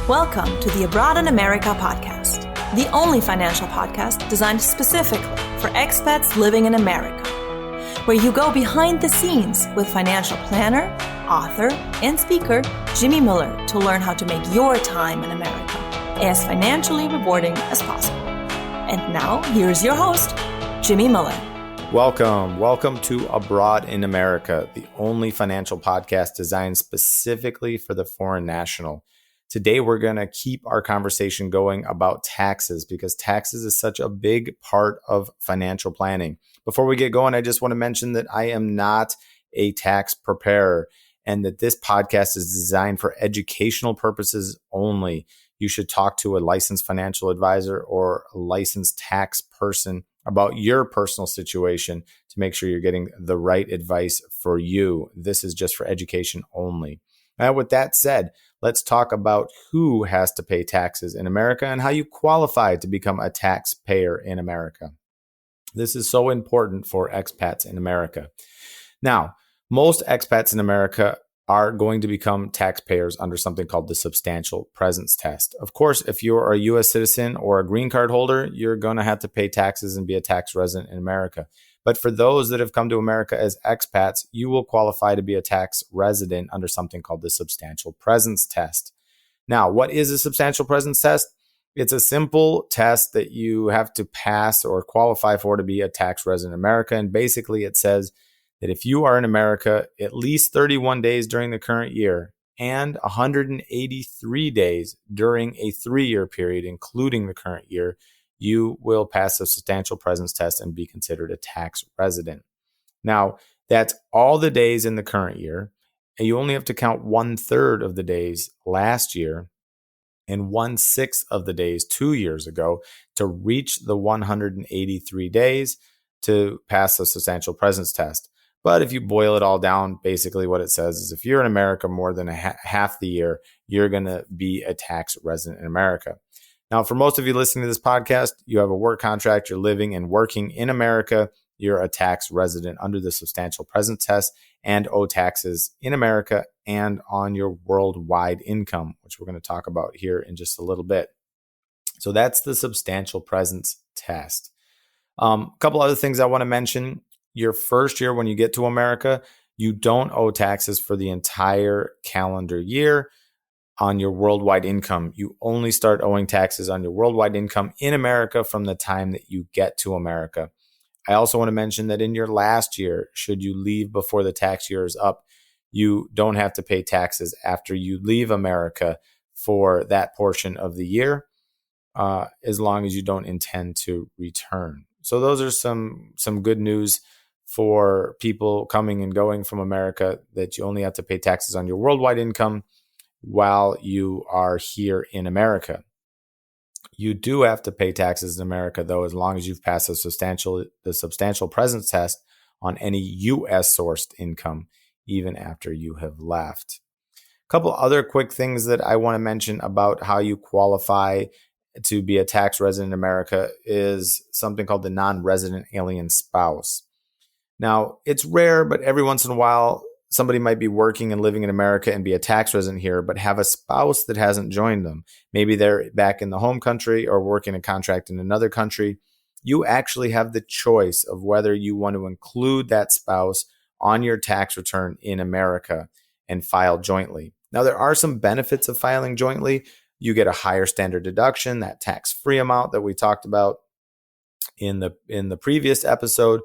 Welcome to the Abroad in America podcast, the only financial podcast designed specifically for expats living in America, where you go behind the scenes with financial planner, author, and speaker Jimmy Miller to learn how to make your time in America as financially rewarding as possible. And now, here's your host, Jimmy Miller. Welcome to Abroad in America, the only financial podcast designed specifically for the foreign national. Today, we're going to keep our conversation going about taxes because taxes is such a big part of financial planning. Before we get going, I just want to mention that I am not a tax preparer and that this podcast is designed for educational purposes only. You should talk to a licensed financial advisor or a licensed tax person about your personal situation to make sure you're getting the right advice for you. This is just for education only. Now, with that said, let's talk about who has to pay taxes in America and how you qualify to become a taxpayer in America. This is so important for expats in America. Now, most expats in America are going to become taxpayers under something called the substantial presence test. Of course, if you're a U.S. citizen or a green card holder, you're going to have to pay taxes and be a tax resident in America. But for those that have come to America as expats, you will qualify to be a tax resident under something called the substantial presence test. Now, what is a substantial presence test? It's a simple test that you have to pass or qualify for to be a tax resident in America. And basically, it says that if you are in America at least 31 days during the current year and 183 days during a 3-year period, including the current year, you will pass a substantial presence test and be considered a tax resident. Now, that's all the days in the current year, and you only have to count 1/3 of the days last year and 1/6 of the days 2 years ago to reach the 183 days to pass a substantial presence test. But if you boil it all down, basically what it says is if you're in America more than half the year, you're going to be a tax resident in America. Now, for most of you listening to this podcast, you have a work contract, you're living and working in America, you're a tax resident under the substantial presence test and owe taxes in America and on your worldwide income, which we're going to talk about here in just a little bit. So that's the substantial presence test. A couple other things I want to mention. Your first year when you get to America, you don't owe taxes for the entire calendar year on your worldwide income. You only start owing taxes on your worldwide income in America from the time that you get to America. I also want to mention that in your last year, should you leave before the tax year is up, you don't have to pay taxes after you leave America for that portion of the year, as long as you don't intend to return. So those are some good news for people coming and going from America, that you only have to pay taxes on your worldwide income while you are here in America. You do have to pay taxes in America, though, as long as you've passed the substantial presence test on any U.S. sourced income, even after you have left. A couple other quick things that I want to mention about how you qualify to be a tax resident in America is something called the non-resident alien spouse. Now, it's rare, but every once in a while, somebody might be working and living in America and be a tax resident here, but have a spouse that hasn't joined them. Maybe they're back in the home country or working a contract in another country. You actually have the choice of whether you want to include that spouse on your tax return in America and file jointly. Now, there are some benefits of filing jointly. You get a higher standard deduction, that tax-free amount that we talked about in the previous episode.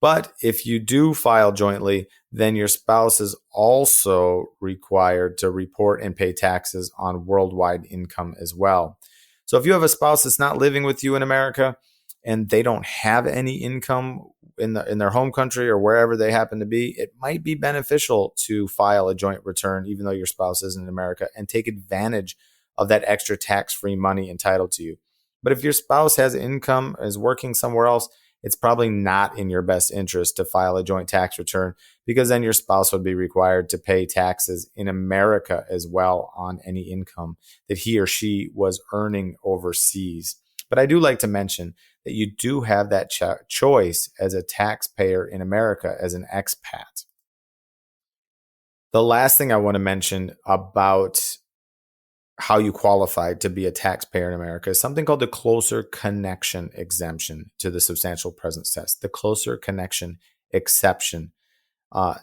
But if you do file jointly, then your spouse is also required to report and pay taxes on worldwide income as well. So if you have a spouse that's not living with you in America and they don't have any income in their home country or wherever they happen to be, it might be beneficial to file a joint return, even though your spouse isn't in America, and take advantage of that extra tax-free money entitled to you. But if your spouse has income, is working somewhere else, it's probably not in your best interest to file a joint tax return, because then your spouse would be required to pay taxes in America as well on any income that he or she was earning overseas. But I do like to mention that you do have that choice as a taxpayer in America as an expat. The last thing I want to mention about how you qualify to be a taxpayer in America is something called the closer connection exemption to the substantial presence test. The closer connection exception.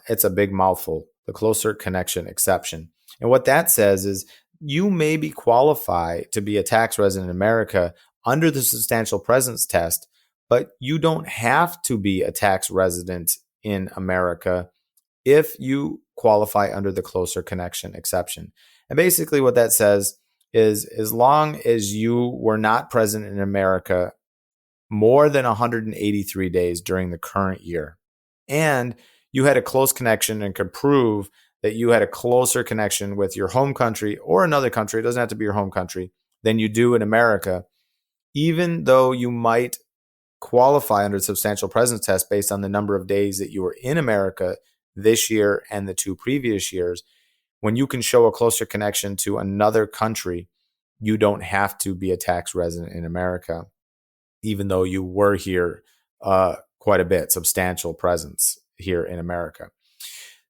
It's a big mouthful. The closer connection exception. And what that says is you may be qualified to be a tax resident in America under the substantial presence test, but you don't have to be a tax resident in America if you qualify under the closer connection exception. And basically what that says is as long as you were not present in America more than 183 days during the current year, and you had a close connection and could prove that you had a closer connection with your home country or another country, it doesn't have to be your home country, than you do in America, even though you might qualify under the substantial presence test based on the number of days that you were in America this year and the 2 previous years, when you can show a closer connection to another country, you don't have to be a tax resident in America, even though you were here quite a bit, substantial presence here in America.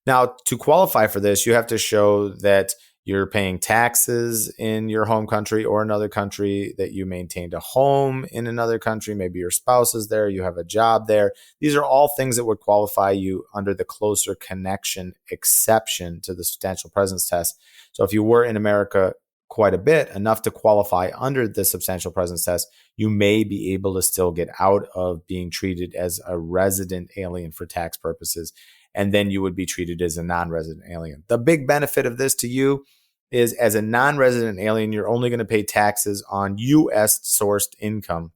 Now, to qualify for this, you have to show that you're paying taxes in your home country or another country, that you maintained a home in another country, maybe your spouse is there, you have a job there. These are all things that would qualify you under the closer connection exception to the substantial presence test. So if you were in America quite a bit, enough to qualify under the substantial presence test, you may be able to still get out of being treated as a resident alien for tax purposes, and then you would be treated as a non-resident alien. The big benefit of this to you is as a non-resident alien, you're only going to pay taxes on U.S. sourced income,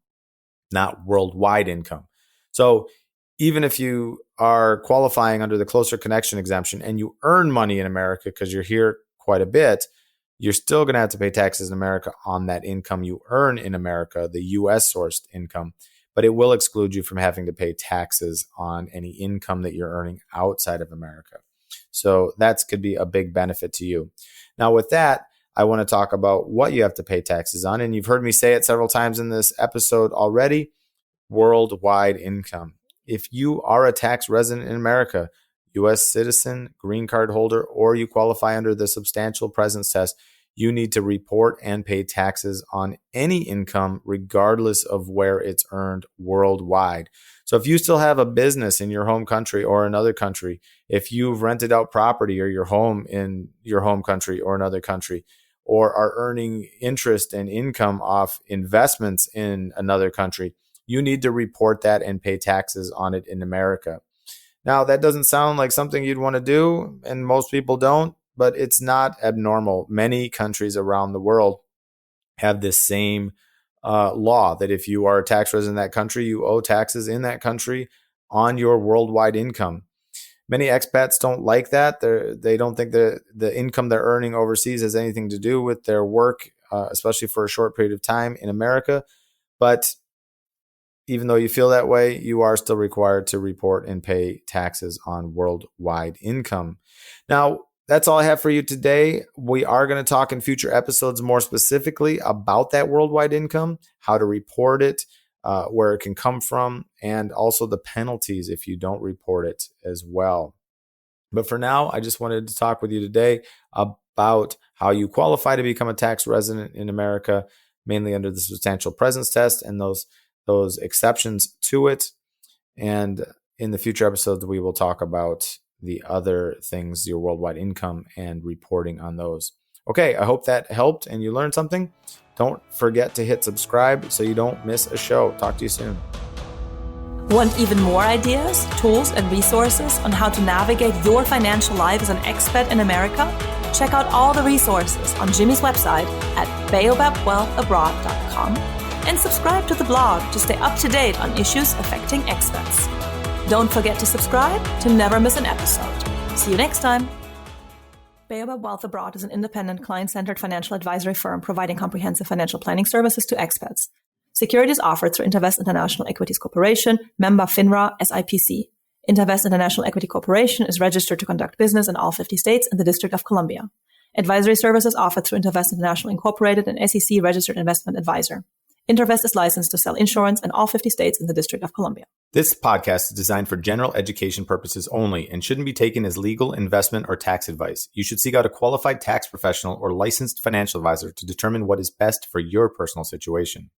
not worldwide income. So even if you are qualifying under the closer connection exemption and you earn money in America because you're here quite a bit, you're still going to have to pay taxes in America on that income you earn in America, the U.S. sourced income, but it will exclude you from having to pay taxes on any income that you're earning outside of America. So that could be a big benefit to you. Now with that, I want to talk about what you have to pay taxes on. And you've heard me say it several times in this episode already, worldwide income. If you are a tax resident in America, U.S. citizen, green card holder, or you qualify under the substantial presence test, you need to report and pay taxes on any income regardless of where it's earned worldwide. So if you still have a business in your home country or another country, if you've rented out property or your home in your home country or another country, or are earning interest and income off investments in another country, you need to report that and pay taxes on it in America. Now, that doesn't sound like something you'd want to do, and most people don't, but it's not abnormal. Many countries around the world have this same law that if you are a tax resident in that country, you owe taxes in that country on your worldwide income. Many expats don't like that. They don't think that the income they're earning overseas has anything to do with their work, especially for a short period of time in America. But even though you feel that way, you are still required to report and pay taxes on worldwide income. Now, that's all I have for you today. We are going to talk in future episodes more specifically about that worldwide income, how to report it, where it can come from, and also the penalties if you don't report it as well. But for now, I just wanted to talk with you today about how you qualify to become a tax resident in America, mainly under the substantial presence test and those exceptions to it. And in the future episodes, we will talk about the other things, your worldwide income and reporting on those. Okay, I hope that helped and you learned something. Don't forget to hit subscribe so you don't miss a show. Talk to you soon. Want even more ideas, tools, and resources on how to navigate your financial life as an expat in America? Check out all the resources on Jimmy's website at baobabwealthabroad.com and subscribe to the blog to stay up to date on issues affecting expats. Don't forget to subscribe to never miss an episode. See you next time. Baobab Wealth Abroad is an independent, client-centered financial advisory firm providing comprehensive financial planning services to expats. Securities offered through Intervest International Equities Corporation, member FINRA, SIPC. Intervest International Equity Corporation is registered to conduct business in all 50 states and the District of Columbia. Advisory services offered through Intervest International Incorporated, an SEC-registered investment advisor. Intervest is licensed to sell insurance in all 50 states and the District of Columbia. This podcast is designed for general education purposes only and shouldn't be taken as legal, investment, or tax advice. You should seek out a qualified tax professional or licensed financial advisor to determine what is best for your personal situation.